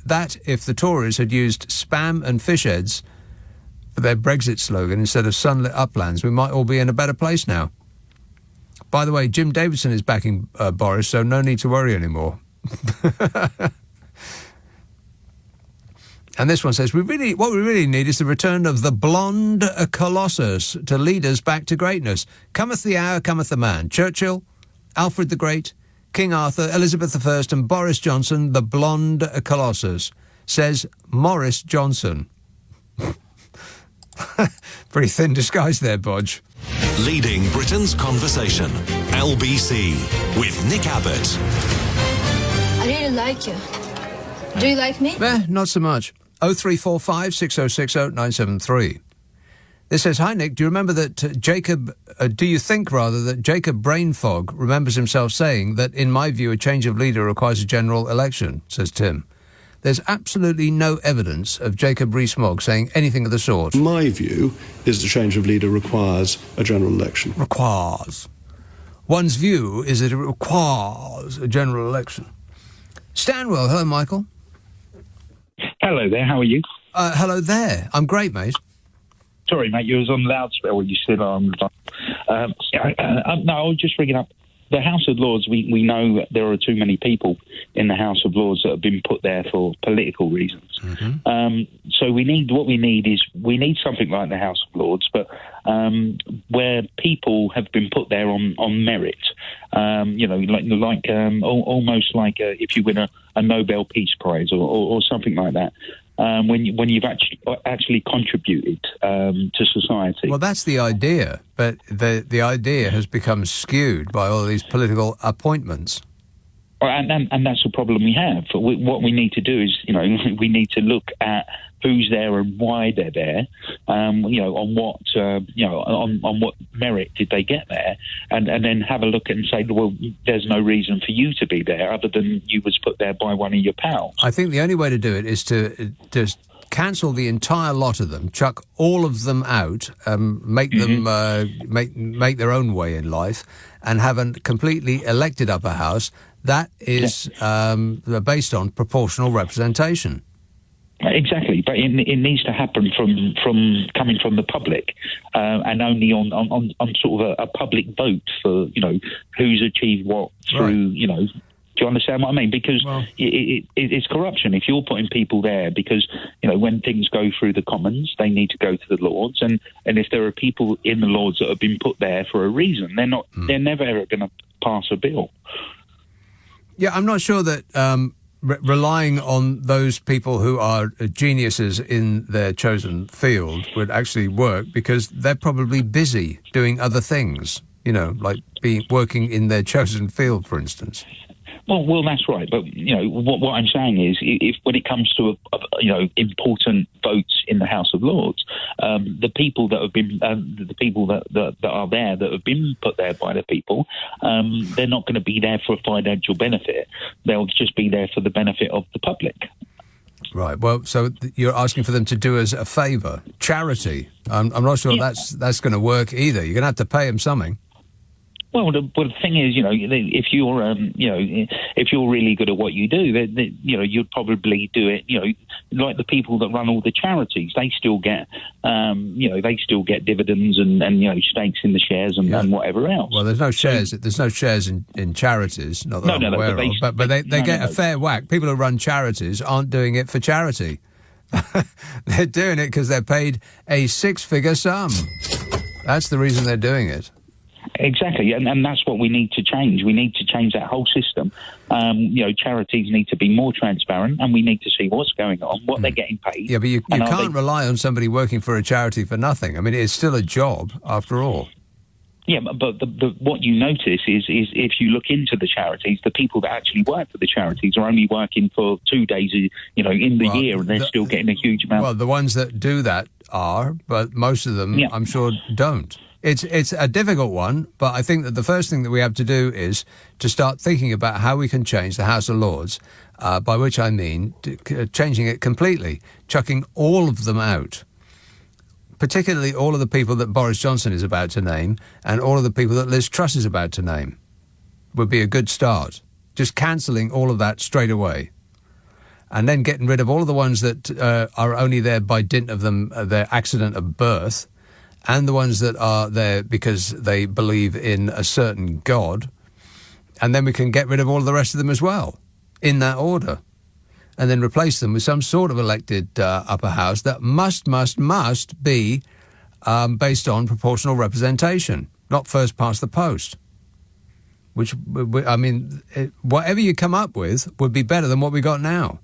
Tories had used spam and fish heads for their Brexit slogan instead of sunlit uplands, we might all be in a better place now. By the way, Jim Davidson is backing Boris, so no need to worry anymore. And this one says, what we really need is the return of the blonde colossus to lead us back to greatness. Cometh the hour, cometh the man. Churchill, Alfred the Great, King Arthur, Elizabeth I and Boris Johnson, the blonde colossus, says Morris Johnson. Pretty thin disguise there, Bodge. Leading Britain's conversation. LBC with Nick Abbott. I really like you. Do you like me? Not so much. 0345 6060 973. This says, hi, Nick, do you remember that do you think, rather, that Jacob Brainfog remembers himself saying that, in my view, a change of leader requires a general election, says Tim. There's absolutely no evidence of Jacob Rees-Mogg saying anything of the sort. My view is the change of leader requires a general election. Requires. One's view is that it requires a general election. Stanwell, hello, Michael. Hello there, how are you? Hello there. I'm great, mate. Sorry, mate, you was on loudspeaker when you said no, I was just ringing up. The House of Lords, we know that there are too many people in the House of Lords that have been put there for political reasons. Mm-hmm. So we need something like the House of Lords, but where people have been put there on merit. Almost like if you win a Nobel Peace Prize or something like that. When you've actually contributed to society. Well, that's the idea, but the idea has become skewed by all these political appointments. And that's the problem we have. What we need to do is, we need to look at who's there and why they're there. On what merit did they get there, and then have a look and say, well, there's no reason for you to be there other than you was put there by one of your pals. I think the only way to do it is to just cancel the entire lot of them, chuck all of them out, make them make their own way in life, and have a completely elected upper house that is based on proportional representation. Exactly, but it needs to happen from coming from the public, and only on sort of a public vote for who's achieved what through Do you understand what I mean? Because it's corruption. If you're putting people there because when things go through the Commons, they need to go to the Lords, and if there are people in the Lords that have been put there for a reason, they're never ever going to pass a bill. Yeah, I'm not sure that relying on those people who are geniuses in their chosen field would actually work, because they're probably busy doing other things, like working in their chosen field, for instance. Well, that's right. But what I'm saying is, if when it comes to important votes in the House of Lords, the people that have been the people that are there that have been put there by the people, they're not going to be there for a financial benefit. They'll just be there for the benefit of the public. Right. Well, so you're asking for them to do us a favour, charity. I'm not sure that's going to work either. You're going to have to pay them something. Well, the thing is, if you're really good at what you do, then you'd probably do it. Like the people that run all the charities, they still get, dividends and stakes in the shares and whatever else. Well, there's no shares. There's no shares in charities. Not that I'm aware of. But they get a fair whack. People who run charities aren't doing it for charity. They're doing it because they're paid a six-figure sum. That's the reason they're doing it. Exactly, and that's what we need to change. We need to change that whole system. Charities need to be more transparent, and we need to see what's going on, what they're getting paid. Yeah, but you can't rely on somebody working for a charity for nothing. I mean, it's still a job, after all. Yeah, but what you notice is if you look into the charities, the people that actually work for the charities are only working for 2 days, in the year, and they're still getting a huge amount. Well, the ones that do that are, but most of them, I'm sure, don't. It's a difficult one, but I think that the first thing that we have to do is to start thinking about how we can change the House of Lords, by which I mean changing it completely, chucking all of them out, particularly all of the people that Boris Johnson is about to name and all of the people that Liz Truss is about to name would be a good start. Just cancelling all of that straight away. And then getting rid of all of the ones that are only there by dint of their accident of birth, and the ones that are there because they believe in a certain God, and then we can get rid of all the rest of them as well, in that order, and then replace them with some sort of elected upper house that must be based on proportional representation, not first past the post. Which, I mean, whatever you come up with would be better than what we got now.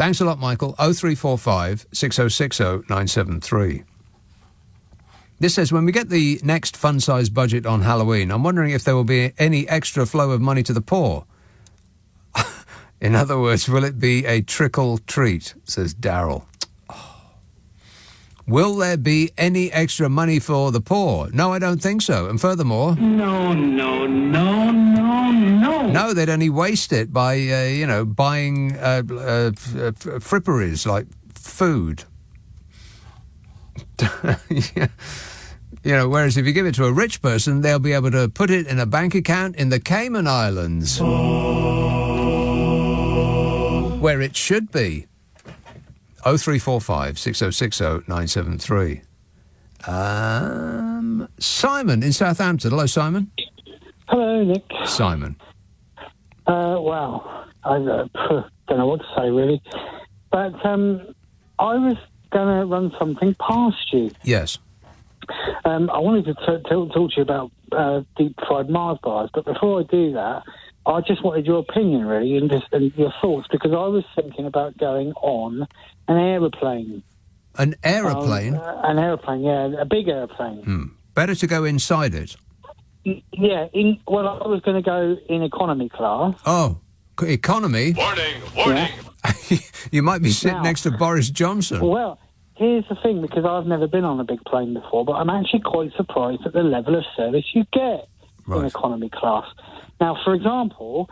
Thanks a lot, Michael. 0345 6060 973. This says, when we get the next fun-sized budget on Halloween, I'm wondering if there will be any extra flow of money to the poor. In other words, will it be a trickle treat, says Darryl. Will there be any extra money for the poor? No, I don't think so. And furthermore... No. No, they'd only waste it by, buying fripperies like food. Yeah. Whereas if you give it to a rich person, they'll be able to put it in a bank account in the Cayman Islands. Where it should be. 0345 6060 973. Simon in Southampton. Hello, Simon. Hello, Nick. Simon. Well, I don't know what to say, really. But I was going to run something past you. Yes. I wanted to talk to you about deep-fried Mars bars, but before I do that, I just wanted your opinion, really, and your thoughts, because I was thinking about going on an aeroplane. An aeroplane? An aeroplane, yeah, a big aeroplane. Better to go inside it. Yeah, I was going to go in economy class. Oh, economy? Warning! Yeah. You might be sitting next to Boris Johnson. Well, here's the thing, because I've never been on a big plane before, but I'm actually quite surprised at the level of service you get in economy class. Now, for example,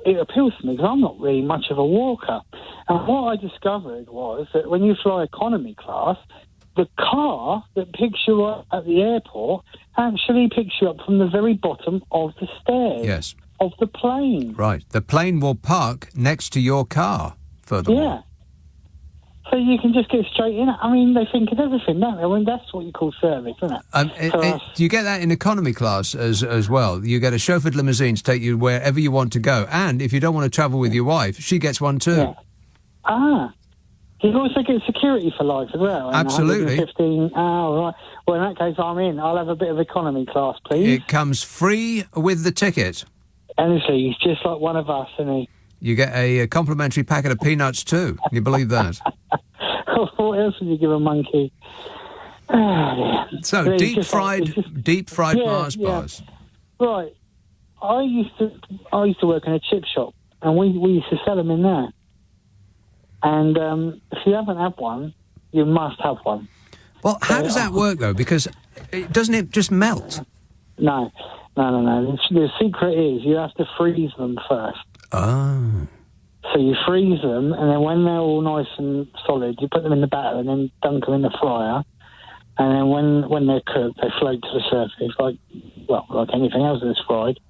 it appeals to me because I'm not really much of a walker. And what I discovered was that when you fly economy class, the car that picks you up at the airport actually picks you up from the very bottom of the stairs of the plane. Right. The plane will park next to your car, furthermore. Yeah. So you can just get straight in. I mean, they think of everything, don't they? I mean, that's what you call service, isn't it? Do you get that in economy class as well? You get a chauffeured limousine to take you wherever you want to go. And if you don't want to travel with your wife, she gets one too. Yeah. Ah. You also get security for life as well. Absolutely. 115. Oh, right. Well, in that case, I'm in. I'll have a bit of economy class, please. It comes free with the ticket. Honestly, he's just like one of us, isn't he? You get a complimentary packet of peanuts too. Can you believe that? What else would you give a monkey? So, deep fried Mars bars. Right. I used to work in a chip shop, and we used to sell them in there. And if you haven't had one, you must have one. Well, how does that work, though? Because doesn't it just melt? No. The secret is you have to freeze them first. Oh. So you freeze them, and then when they're all nice and solid, you put them in the batter and then dunk them in the fryer. And then when they're cooked, they float to the surface like anything else that's fried.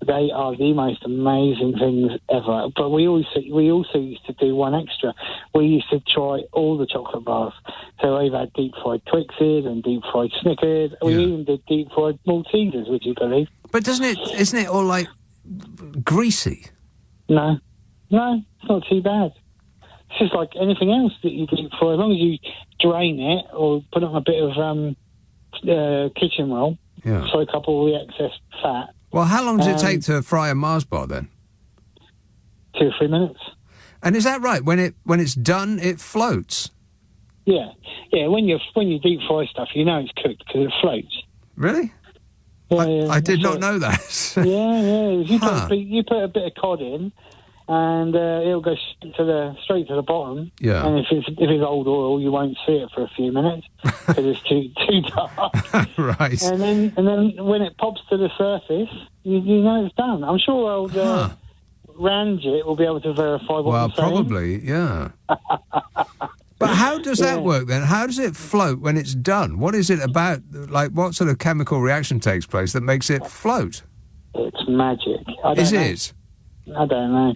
They are the most amazing things ever. But we also used to do one extra. We used to try all the chocolate bars. So we've had deep-fried Twixes and deep-fried Snickers. We even did deep-fried Maltesers, would you believe? But isn't it all, like, greasy? No, it's not too bad. It's just like anything else that you deep fry. As long as you drain it or put on a bit of kitchen roll, soak up all the excess fat. Well, how long does it take to fry a Mars bar then? 2 or 3 minutes. And is that right? When it's done, it floats. Yeah. When you deep fry stuff, you know it's cooked because it floats. Really? Yeah, I did not know that. Yeah. You put a bit of cod in, and it'll go straight to the bottom. Yeah. And if it's old oil, you won't see it for a few minutes because it's too dark. Right. And then when it pops to the surface, you know it's done. I'm sure old Ranjit will be able to verify what I'm saying. Well, probably, yeah. But how does that work then? How does it float when it's done? What is it about? Like, what sort of chemical reaction takes place that makes it float? It's magic. Is it? I don't know.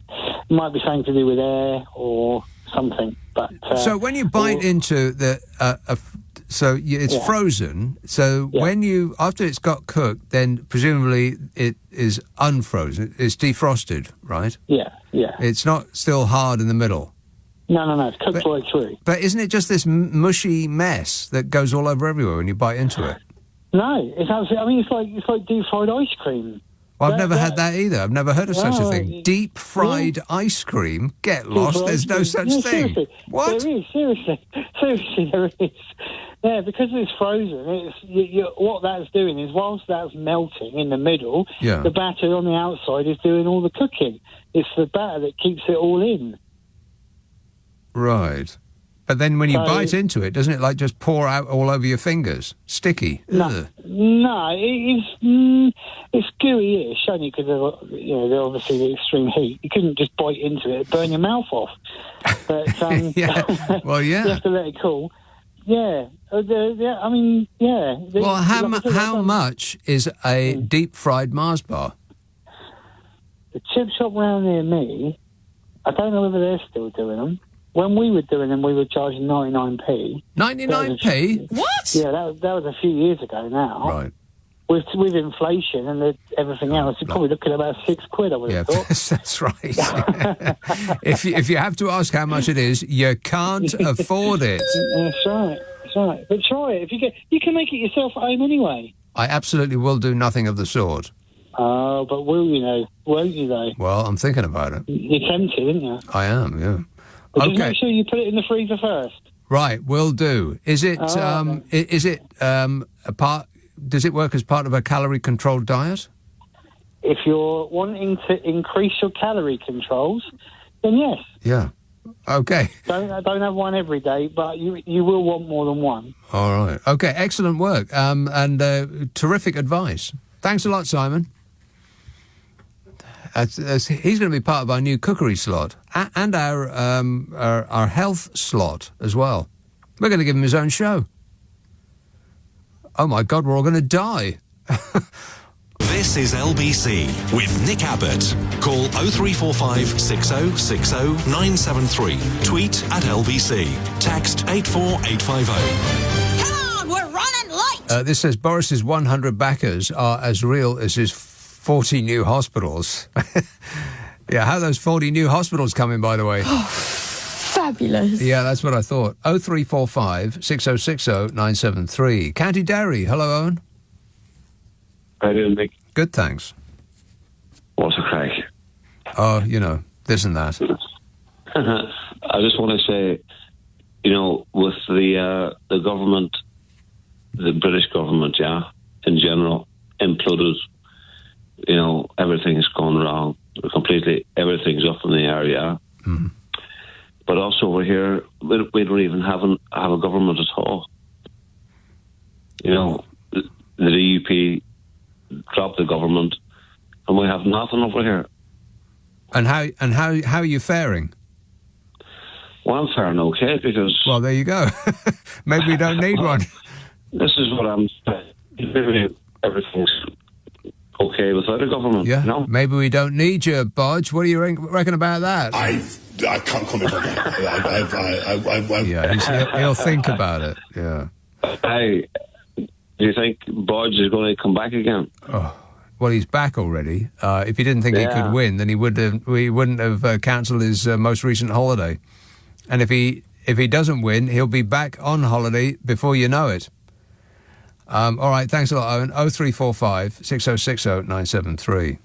It might be something to do with air or something. But so when you bite into the, it's frozen. So when after it's got cooked, then presumably it is unfrozen. It's defrosted, right? Yeah. It's not still hard in the middle. No. It's cooked right through. But isn't it just this mushy mess that goes all over everywhere when you bite into it? No, it's absolutely. I mean, it's like deep fried ice cream. Well, I've never had that either. I've never heard of such a thing. Deep fried ice cream? Get lost. There's no such thing. Seriously. What? There is, seriously, there is. Yeah, because it's frozen. What that's doing is, whilst that's melting in the middle, the batter on the outside is doing all the cooking. It's the batter that keeps it all in. Right. But then when you bite into it, doesn't it like just pour out all over your fingers? Sticky. No, it's gooey-ish, only because they're obviously the extreme heat. You couldn't just bite into it, burn your mouth off. But Well, yeah. You have to let it cool. Yeah. Well, how much is a deep fried Mars bar? The chip shop round near me, I don't know whether they're still doing them. When we were doing them, we were charging 99p. 99p? What? Yeah, that was a few years ago now. Right. With inflation and everything else, you're probably looking at about £6, I would have thought. That's right. if you have to ask how much it is, you can't afford it. That's right. But try it. You can make it yourself at home anyway. I absolutely will do nothing of the sort. Oh, but will you know? Won't you though? Well, I'm thinking about it. You're tempted, aren't you? I am, yeah. But just make sure you put it in the freezer first. Right, will do. Is it a part? Does it work as part of a calorie-controlled diet? If you're wanting to increase your calorie controls, then yes. Yeah. Okay. Don't have one every day, but you will want more than one. All right. Okay. Excellent work. And terrific advice. Thanks a lot, Simon. He's going to be part of our new cookery slot and our health slot as well. We're going to give him his own show. Oh my God, we're all going to die. This is LBC with Nick Abbott. Call 0345 6060 973. Tweet at LBC. Text 84850. Come on, we're running late. This says Boris's 100 backers are as real as his 40 new hospitals. Yeah, how are those 40 new hospitals coming, by the way? Fabulous. Yeah, that's what I thought. 0345 6060 973. County Derry. Hello, Owen. How you doing, Nick? Good, thanks. What's the crack? Oh, this and that. I just want to say, with the government, the British government, in general, imploded, everything's gone wrong. Completely, everything's up in the air, Mm-hmm. But also over here, we don't even have a government at all. The DUP dropped the government, and we have nothing over here. And how are you faring? Well, I'm faring okay because. Well, there you go. Maybe we don't need one. This is what I'm saying. Maybe everything's okay without a government. Yeah. Maybe we don't need you, Bodge. What do you reckon about that? I can't comment on that. He'll think about it. Yeah. Hey, do you think Bodge is going to come back again? Oh, well, he's back already. If he didn't think he could win, then he wouldn't have cancelled his most recent holiday. And if he doesn't win, he'll be back on holiday before you know it. All right, thanks a lot, Owen. 0345 6060 973.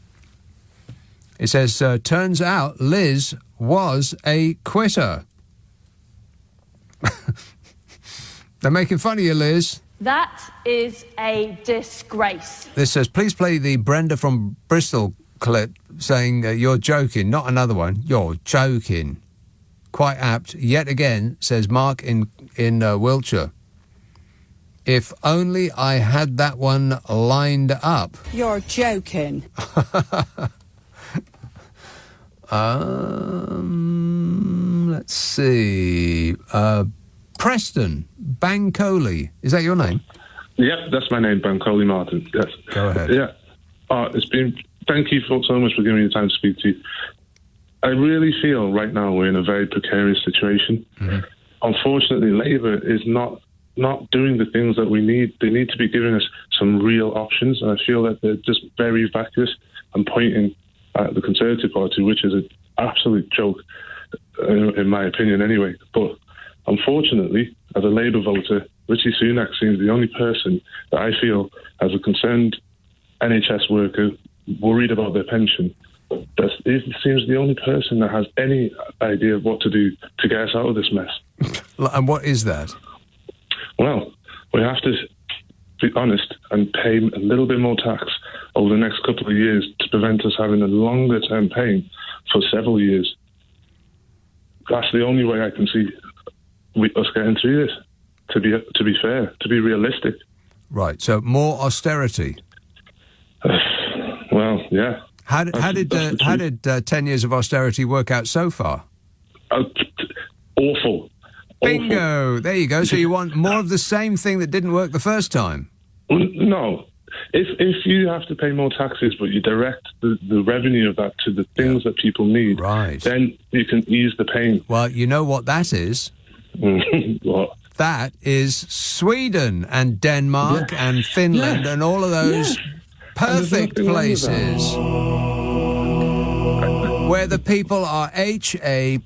It says, turns out Liz was a quitter. They're making fun of you, Liz. That is a disgrace. This says, please play the Brenda from Bristol clip saying, you're joking, not another one. You're joking. Quite apt. Yet again, says Mark in Wiltshire. If only I had that one lined up. You're joking. Let's see. Preston Bancoli. Is that your name? Yep, that's my name, Bancoli Martin. Yes. Go ahead. Yeah. Thank you so much for giving me the time to speak to you. I really feel right now we're in a very precarious situation. Mm-hmm. Unfortunately, Labour is not doing the things that we need. They need to be giving us some real options, and I feel that they're just very vacuous and pointing at the Conservative Party, which is an absolute joke, in my opinion anyway. But unfortunately, as a Labour voter, Rishi Sunak seems the only person that I feel, as a concerned NHS worker, worried about their pension. It seems the only person that has any idea of what to do to get us out of this mess. And what is that? Well, we have to be honest and pay a little bit more tax over the next couple of years to prevent us having a longer-term pain for several years. That's the only way I can see us getting through this, to be fair, to be realistic. Right, so more austerity. Well, yeah. How did 10 years of austerity work out so far? Awful. Bingo! Awful. There you go. So you want more of the same thing that didn't work the first time? No. If you have to pay more taxes, but you direct the revenue of that to the things that people need, right, then you can ease the pain. Well, you know what that is? What? That is Sweden and Denmark and Finland and all of those perfect places where the people are Happy.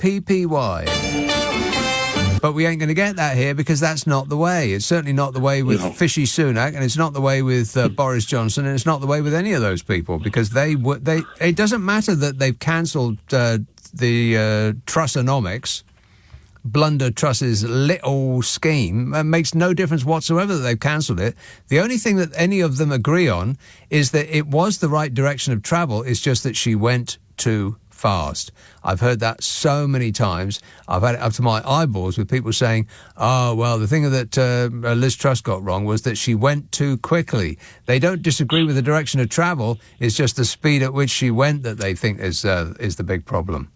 But we ain't going to get that here because that's not the way. It's certainly not the way with Fishy Sunak, and it's not the way with Boris Johnson, and it's not the way with any of those people because it doesn't matter that they've cancelled the Trussonomics, Blunder Truss's little scheme. It makes no difference whatsoever that they've cancelled it. The only thing that any of them agree on is that it was the right direction of travel. It's just that she went too fast. I've heard that so many times. I've had it up to my eyeballs with people saying, oh, well, the thing that Liz Truss got wrong was that she went too quickly. They don't disagree with the direction of travel. It's just the speed at which she went that they think is the big problem.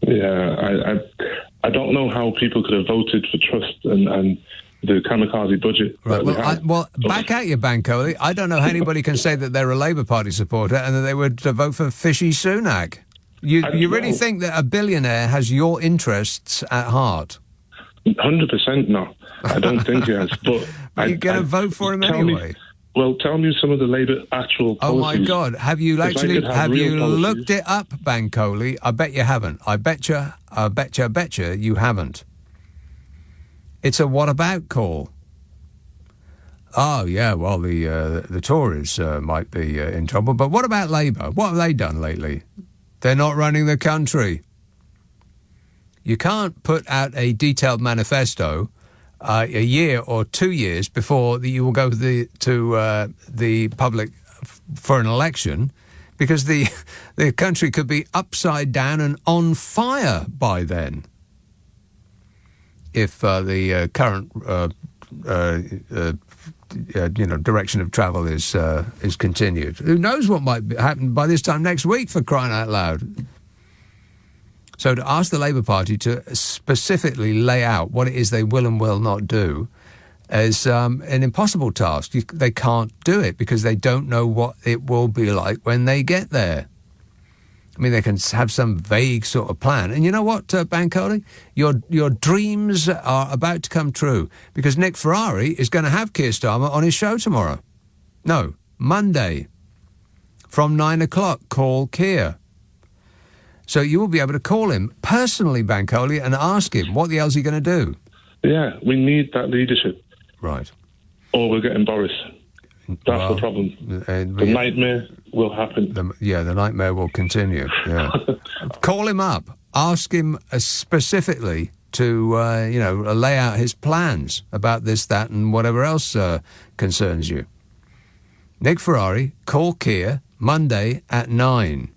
Yeah, I don't know how people could have voted for Trust and the kamikaze budget. Right. Back at you, Bankole. I don't know how anybody can say that they're a Labour Party supporter and that they would vote for Fishy Sunak. You really think that a billionaire has your interests at heart? 100% no. I don't think he has. But you're going to vote for him anyway. Tell me some of the Labour actual policies. Oh, my God. Have you looked it up, Bankole? I bet you haven't. I bet you you haven't. It's a what about call. Oh, yeah, well, the Tories might be in trouble. But what about Labour? What have they done lately? They're not running the country. You can't put out a detailed manifesto a year or 2 years before you will go to the public for an election, because the country could be upside down and on fire by then if the current direction of travel is continued. Who knows what might happen by this time next week, for crying out loud. So to ask the Labour Party to specifically lay out what it is they will and will not do is an impossible task. They can't do it because they don't know what it will be like when they get there. I mean, they can have some vague sort of plan. And you know what, Bankole? Your dreams are about to come true because Nick Ferrari is going to have Keir Starmer on his show tomorrow. No, Monday from 9 o'clock. Call Keir. So you will be able to call him personally, Bankole, and ask him what the hell's he going to do. Yeah, we need that leadership. Right. Or we're getting Boris. That's the problem. The nightmare will happen. The nightmare will continue. Yeah. Call him up. Ask him specifically to, lay out his plans about this, that, and whatever else concerns you. Nick Ferrari, call Keir, Monday at 9.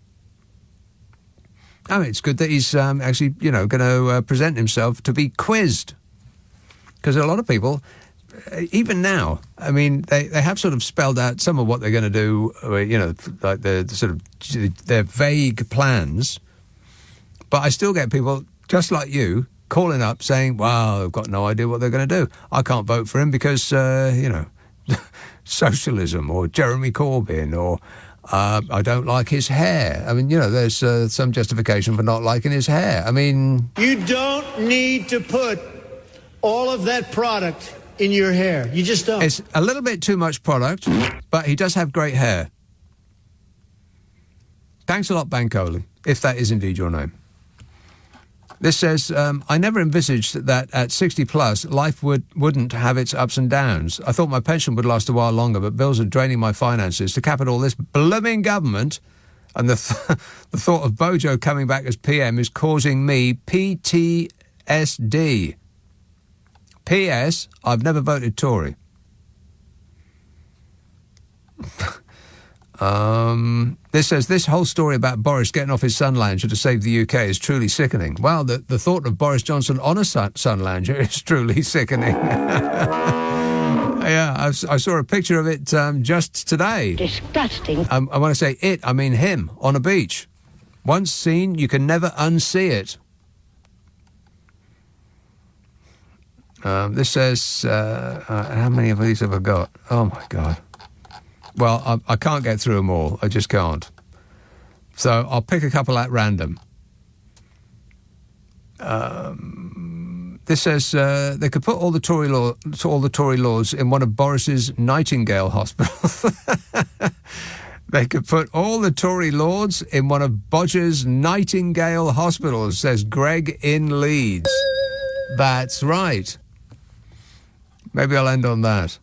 I mean, it's good that he's actually, going to present himself to be quizzed. Because a lot of people, even now, I mean, they have sort of spelled out some of what they're going to do, like the sort of their vague plans. But I still get people, just like you, calling up saying, well, I've got no idea what they're going to do. I can't vote for him because, socialism or Jeremy Corbyn or... I don't like his hair. I mean, there's some justification for not liking his hair. I mean... You don't need to put all of that product in your hair. You just don't. It's a little bit too much product, but he does have great hair. Thanks a lot, Bankole, if that is indeed your name. This says, I never envisaged that at 60 plus, life wouldn't have its ups and downs. I thought my pension would last a while longer, but bills are draining my finances. To cap it all, this blooming government and the thought of Bojo coming back as PM is causing me PTSD. P.S. I've never voted Tory. This says, this whole story about Boris getting off his sun lounger to save the UK is truly sickening. Well, the thought of Boris Johnson on a sun lounger is truly sickening. Yeah, I saw a picture of it just today. Disgusting. I want to say it, I mean him, on a beach. Once seen, you can never unsee it. This says, how many of these have I got? Oh, my God. Well, I can't get through them all. I just can't. So I'll pick a couple at random. This says they could put all the Tory lords in one of Boris's Nightingale hospitals. They could put all the Tory lords in one of Bodger's Nightingale hospitals, says Greg in Leeds. That's right. Maybe I'll end on that.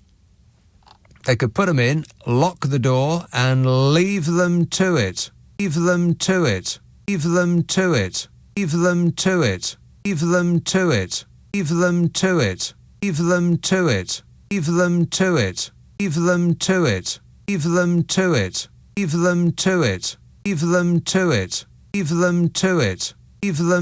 They could put them in, lock the door, and leave them to it. Leave them to it. Leave them to it. Leave them to it. Leave them to it. Leave them to it. Leave them to it. Leave them to it. Leave them to it. Leave them to it. Leave them to it. Leave them to it. Leave them to it. Leave them